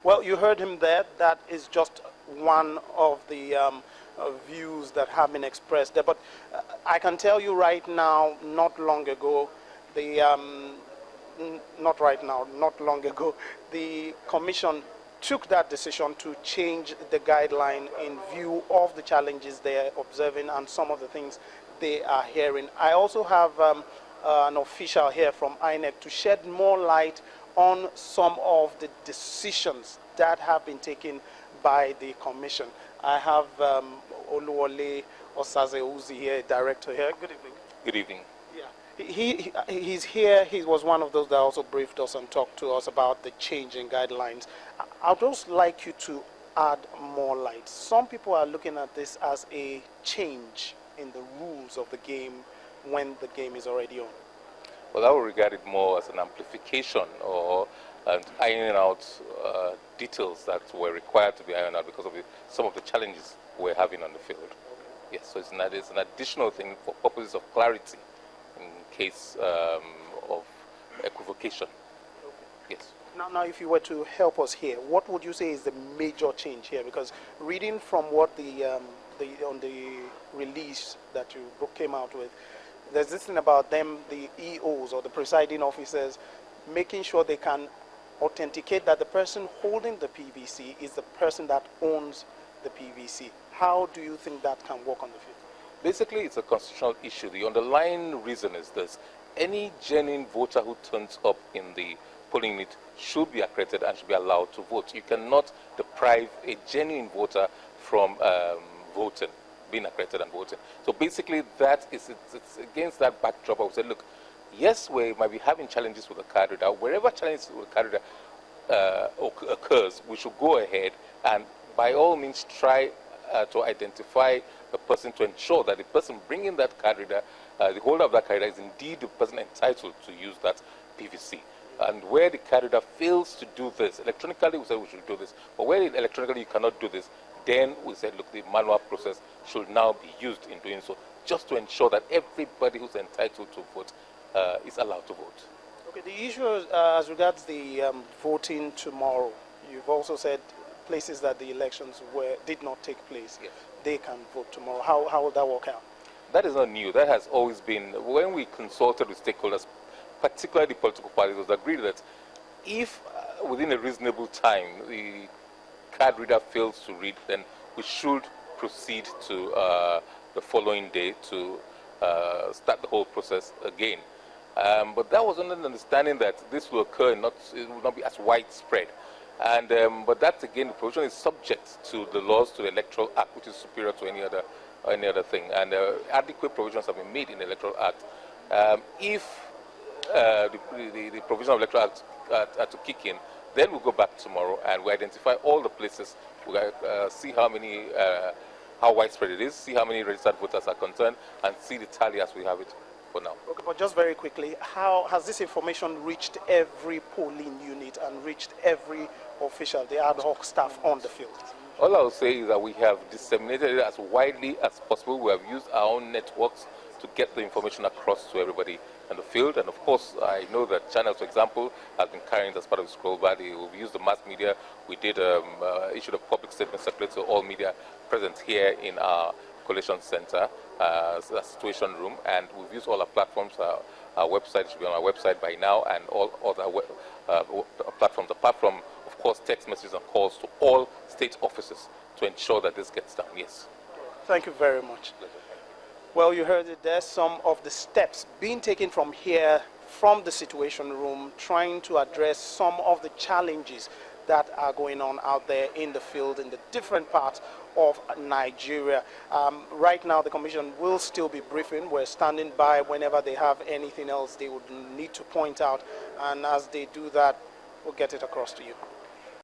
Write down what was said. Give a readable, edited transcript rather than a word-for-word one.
Well, you heard him there. That is just one of the views that have been expressed there. But I can tell you right now, not long ago, not right now, not long ago, the commission took that decision to change the guideline in view of the challenges they are observing and some of the things they are hearing. I also have an official here from INEC to shed more light on some of the decisions that have been taken by the commission. I have Oluwaole Osaze-Uzi here, director here. Good evening. Good evening. He's here. He was one of those that also briefed us and talked to us about the change in guidelines. I'd just like you to add more light. Some people are looking at this as a change in the rules of the game when the game is already on. Well, I would regard it more as an amplification or ironing out details that were required to be ironed out because of some of the challenges we're having on the field. Yes, so it's an additional thing for purposes of clarity in case of equivocation. Yes. Now, if you were to help us here, what would you say is the major change here? Because reading from what on the release that you came out with, there's this thing about them, the EOs or the presiding officers, making sure they can authenticate that the person holding the PVC is the person that owns the PVC. How do you think that can work on the field? Basically, it's a constitutional issue. The underlying reason is this: any genuine voter who turns up in the polling unit should be accredited and should be allowed to vote. You cannot deprive a genuine voter from voting, being accredited and voting. So basically, it's against that backdrop. I would say, look, yes, we might be having challenges with the card reader. Wherever challenges with the card reader occurs, we should go ahead and by all means try to identify the person to ensure that the person bringing that card reader, the holder of that card reader, is indeed the person entitled to use that PVC. And where the card reader fails to do this, electronically we said we should do this, but where electronically you cannot do this, then we said, look, the manual process should now be used in doing so, just to ensure that everybody who's entitled to vote is allowed to vote. Okay, the issue as regards the voting tomorrow, you've also said places that the elections did not take place, yes, they can vote tomorrow. How will that work out? That is not new. That has always been, when we consulted with stakeholders, particularly the political parties, it was agreed that if within a reasonable time the card reader fails to read, then we should proceed to the following day to start the whole process again. But that was under the understanding that this will occur, it will not be as widespread. And but that again, the provision is subject to the laws, to the Electoral Act, which is superior to any other thing. And adequate provisions have been made in the Electoral Act. If the provision of Electoral Act are to kick in, then we'll go back tomorrow and we identify all the places. We'll see how widespread it is, see how many registered voters are concerned, and see the tally as we have it for now. Okay, but just very quickly, how has this information reached every polling unit and reached every official, the ad hoc staff on the field? All I will say is that we have disseminated it as widely as possible. We have used our own networks to get the information across to everybody in the field. And of course, I know that channels, for example, have been carrying it as part of the scroll bar. We've used the mass media. We did issued a public statement circulate to all media present here in our collation center, a situation room, and we've used all our platforms. Our website should be on our website by now, and all other platforms, apart from, of course, text messages and calls to all state offices to ensure that this gets done. Yes. Thank you very much. Well, you heard it there, some of the steps being taken from here, from the situation room, trying to address some of the challenges that are going on out there in the field in the different parts of Nigeria. Right now, the Commission will still be briefing. We're standing by whenever they have anything else they would need to point out. And as they do that, we'll get it across to you.